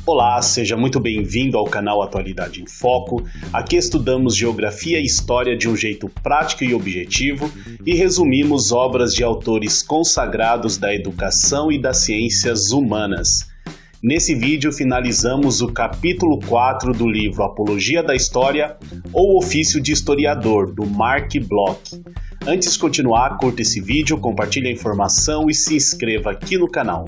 Olá, seja muito bem-vindo ao canal Atualidade em Foco. Aqui estudamos geografia e história de um jeito prático e objetivo e resumimos obras de autores consagrados da educação e das ciências humanas. Nesse vídeo finalizamos o capítulo 4 do livro Apologia da História ou Ofício de Historiador, do Mark Bloch. Antes de continuar, curta esse vídeo, compartilhe a informação e se inscreva aqui no canal.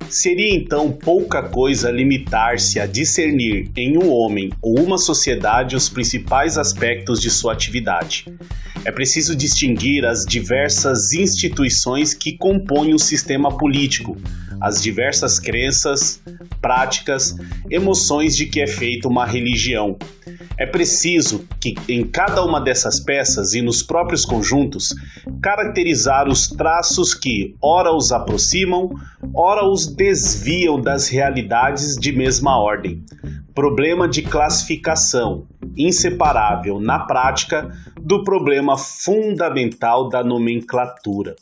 Seria então pouca coisa limitar-se a discernir em um homem ou uma sociedade os principais aspectos de sua atividade. É preciso distinguir as diversas instituições que compõem o sistema político, as diversas crenças, práticas, emoções de que é feita uma religião. É preciso que, em cada uma dessas peças e nos próprios conjuntos, caracterizar os traços que, ora os aproximam, ora os desviam das realidades de mesma ordem. Problema de classificação, inseparável, na prática, do problema fundamental da nomenclatura.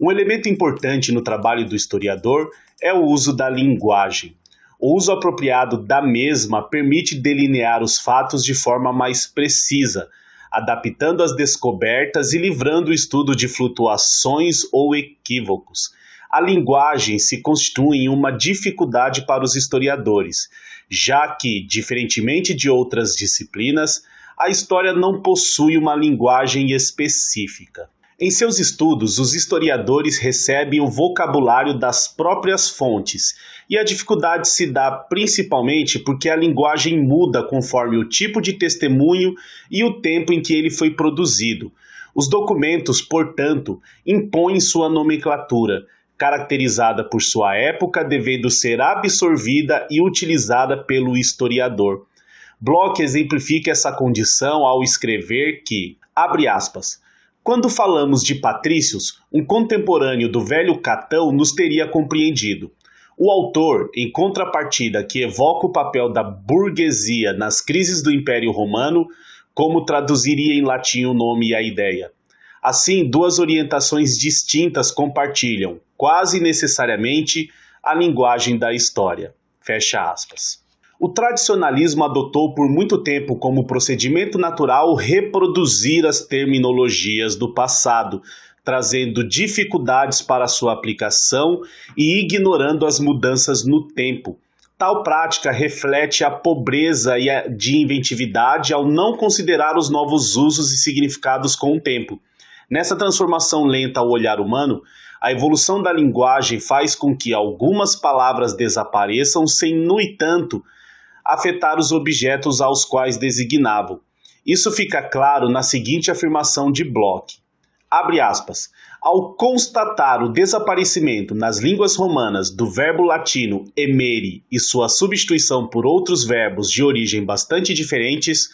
Um elemento importante no trabalho do historiador é o uso da linguagem. O uso apropriado da mesma permite delinear os fatos de forma mais precisa, adaptando as descobertas e livrando o estudo de flutuações ou equívocos. A linguagem se constitui uma dificuldade para os historiadores, já que, diferentemente de outras disciplinas, a história não possui uma linguagem específica. Em seus estudos, os historiadores recebem o vocabulário das próprias fontes, e a dificuldade se dá principalmente porque a linguagem muda conforme o tipo de testemunho e o tempo em que ele foi produzido. Os documentos, portanto, impõem sua nomenclatura, caracterizada por sua época, devendo ser absorvida e utilizada pelo historiador. Bloch exemplifica essa condição ao escrever que, abre aspas, quando falamos de patrícios, um contemporâneo do velho Catão nos teria compreendido. O autor, em contrapartida que evoca o papel da burguesia nas crises do Império Romano, como traduziria em latim o nome e a ideia? Assim, duas orientações distintas compartilham, quase necessariamente, a linguagem da história. Fecha aspas. O tradicionalismo adotou por muito tempo como procedimento natural reproduzir as terminologias do passado, trazendo dificuldades para sua aplicação e ignorando as mudanças no tempo. Tal prática reflete a pobreza de inventividade ao não considerar os novos usos e significados com o tempo. Nessa transformação lenta ao olhar humano, a evolução da linguagem faz com que algumas palavras desapareçam sem, no entanto, afetar os objetos aos quais designavam. Isso fica claro na seguinte afirmação de Bloch. Abre aspas. Ao constatar o desaparecimento nas línguas romanas do verbo latino emere e sua substituição por outros verbos de origem bastante diferentes,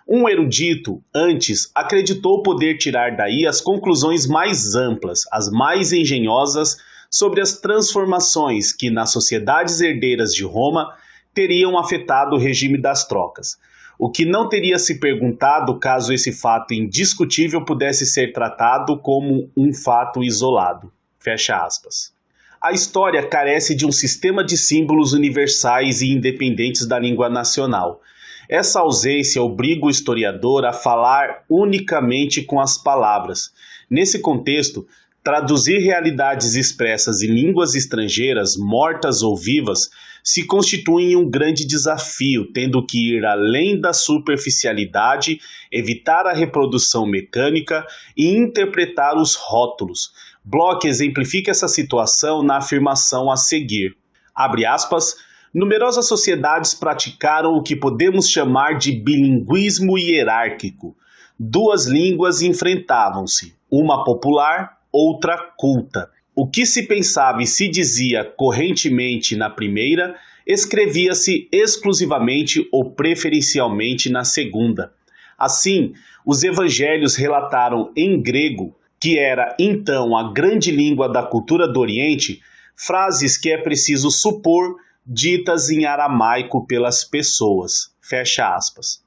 um erudito, antes, acreditou poder tirar daí as conclusões mais amplas, as mais engenhosas, sobre as transformações que, nas sociedades herdeiras de Roma, teriam afetado o regime das trocas. O que não teria se perguntado caso esse fato indiscutível pudesse ser tratado como um fato isolado. Fecha aspas. A história carece de um sistema de símbolos universais e independentes da língua nacional. Essa ausência obriga o historiador a falar unicamente com as palavras. Nesse contexto, traduzir realidades expressas em línguas estrangeiras, mortas ou vivas, se constitui um grande desafio, tendo que ir além da superficialidade, evitar a reprodução mecânica e interpretar os rótulos. Bloch exemplifica essa situação na afirmação a seguir. Abre aspas, numerosas sociedades praticaram o que podemos chamar de bilinguismo hierárquico. Duas línguas enfrentavam-se, uma popular, outra culta. O que se pensava e se dizia correntemente na primeira, escrevia-se exclusivamente ou preferencialmente na segunda. Assim, os evangelhos relataram em grego que era então a grande língua da cultura do Oriente, frases que é preciso supor ditas em aramaico pelas pessoas. Fecha aspas.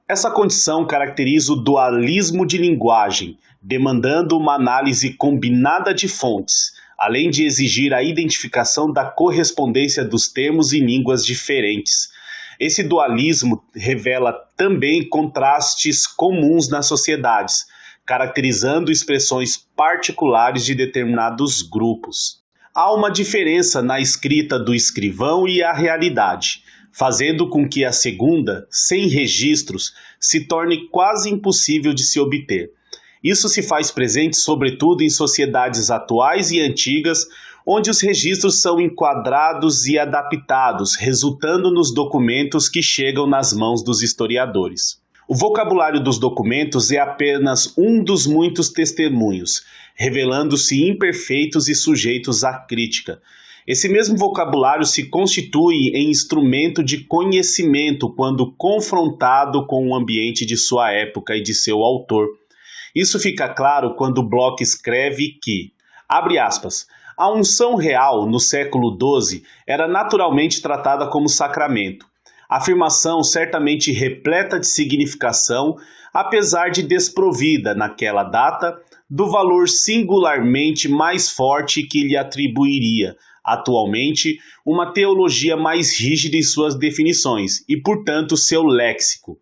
Essa condição caracteriza o dualismo de linguagem, demandando uma análise combinada de fontes, além de exigir a identificação da correspondência dos termos em línguas diferentes. Esse dualismo revela também contrastes comuns nas sociedades, caracterizando expressões particulares de determinados grupos. Há uma diferença na escrita do escrivão e a realidade, fazendo com que a segunda, sem registros, se torne quase impossível de se obter. Isso se faz presente sobretudo em sociedades atuais e antigas, onde os registros são enquadrados e adaptados, resultando nos documentos que chegam nas mãos dos historiadores. O vocabulário dos documentos é apenas um dos muitos testemunhos, revelando-se imperfeitos e sujeitos à crítica. Esse mesmo vocabulário se constitui em instrumento de conhecimento quando confrontado com o ambiente de sua época e de seu autor. Isso fica claro quando Bloch escreve que, abre aspas, a unção real no século XII era naturalmente tratada como sacramento. Afirmação certamente repleta de significação, apesar de desprovida, naquela data, do valor singularmente mais forte que lhe atribuiria, atualmente, uma teologia mais rígida em suas definições e, portanto, seu léxico.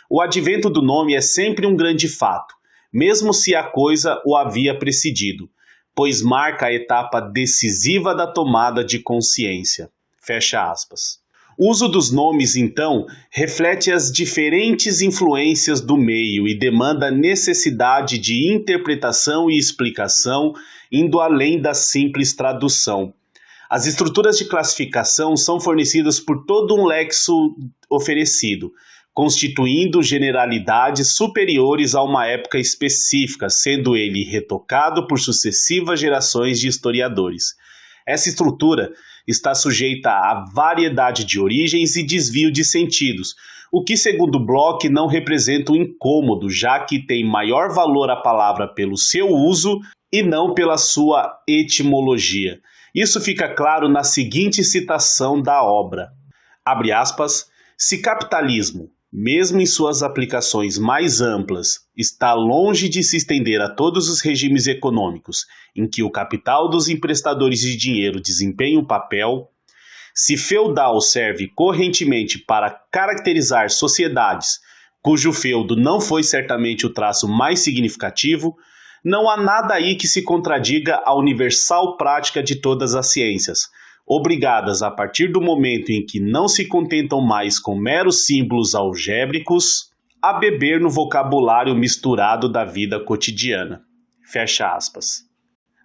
O advento do nome é sempre um grande fato, mesmo se a coisa o havia precedido, pois marca a etapa decisiva da tomada de consciência. Fecha aspas. O uso dos nomes, então, reflete as diferentes influências do meio e demanda necessidade de interpretação e explicação, indo além da simples tradução. As estruturas de classificação são fornecidas por todo um lexo oferecido, constituindo generalidades superiores a uma época específica, sendo ele retocado por sucessivas gerações de historiadores. Essa estrutura está sujeita a variedade de origens e desvio de sentidos, o que, segundo Bloch, não representa um incômodo, já que tem maior valor a palavra pelo seu uso e não pela sua etimologia. Isso fica claro na seguinte citação da obra. Abre aspas, se capitalismo, mesmo em suas aplicações mais amplas, está longe de se estender a todos os regimes econômicos em que o capital dos emprestadores de dinheiro desempenha um papel, se feudal serve correntemente para caracterizar sociedades cujo feudo não foi certamente o traço mais significativo, não há nada aí que se contradiga à universal prática de todas as ciências, obrigadas a partir do momento em que não se contentam mais com meros símbolos algébricos, a beber no vocabulário misturado da vida cotidiana. Fecha aspas.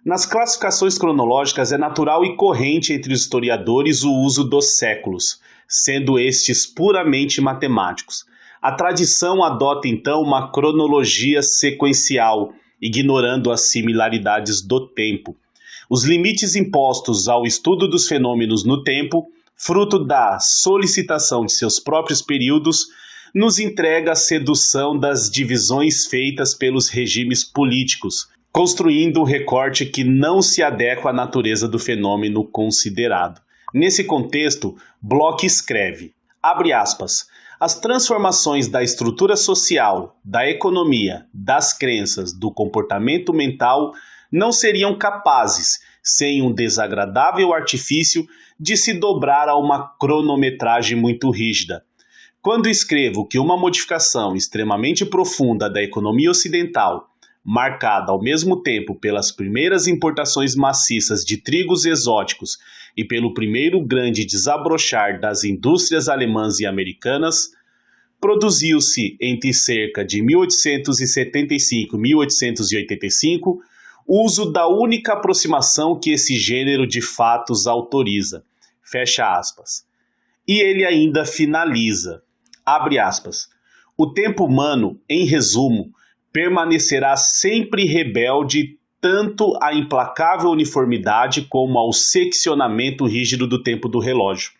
Nas classificações cronológicas é natural e corrente entre os historiadores o uso dos séculos, sendo estes puramente matemáticos. A tradição adota então uma cronologia sequencial, ignorando as similaridades do tempo. Os limites impostos ao estudo dos fenômenos no tempo, fruto da solicitação de seus próprios períodos, nos entrega a sedução das divisões feitas pelos regimes políticos, construindo um recorte que não se adequa à natureza do fenômeno considerado. Nesse contexto, Bloch escreve, abre aspas, as transformações da estrutura social, da economia, das crenças, do comportamento mental não seriam capazes, sem um desagradável artifício, de se dobrar a uma cronometragem muito rígida. Quando escrevo que uma modificação extremamente profunda da economia ocidental, marcada ao mesmo tempo pelas primeiras importações maciças de trigos exóticos e pelo primeiro grande desabrochar das indústrias alemãs e americanas, produziu-se entre cerca de 1875 e 1885 uso da única aproximação que esse gênero de fatos autoriza. Fecha aspas. E ele ainda finaliza, abre aspas, o tempo humano, em resumo, permanecerá sempre rebelde tanto à implacável uniformidade como ao seccionamento rígido do tempo do relógio.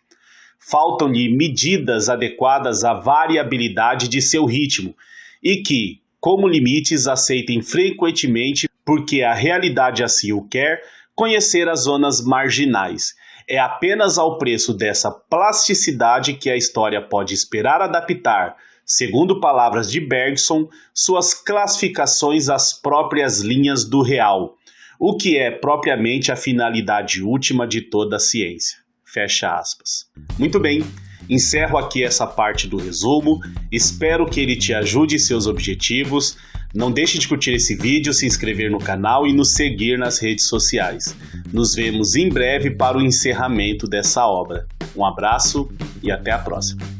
Faltam-lhe medidas adequadas à variabilidade de seu ritmo e que, como limites, aceitem frequentemente porque a realidade assim o quer, conhecer as zonas marginais. É apenas ao preço dessa plasticidade que a história pode esperar adaptar, segundo palavras de Bergson, suas classificações às próprias linhas do real, o que é propriamente a finalidade última de toda a ciência. Fecha aspas. Muito bem, encerro aqui essa parte do resumo, espero que ele te ajude em seus objetivos. Não deixe de curtir esse vídeo, se inscrever no canal e nos seguir nas redes sociais. Nos vemos em breve para o encerramento dessa obra. Um abraço e até a próxima.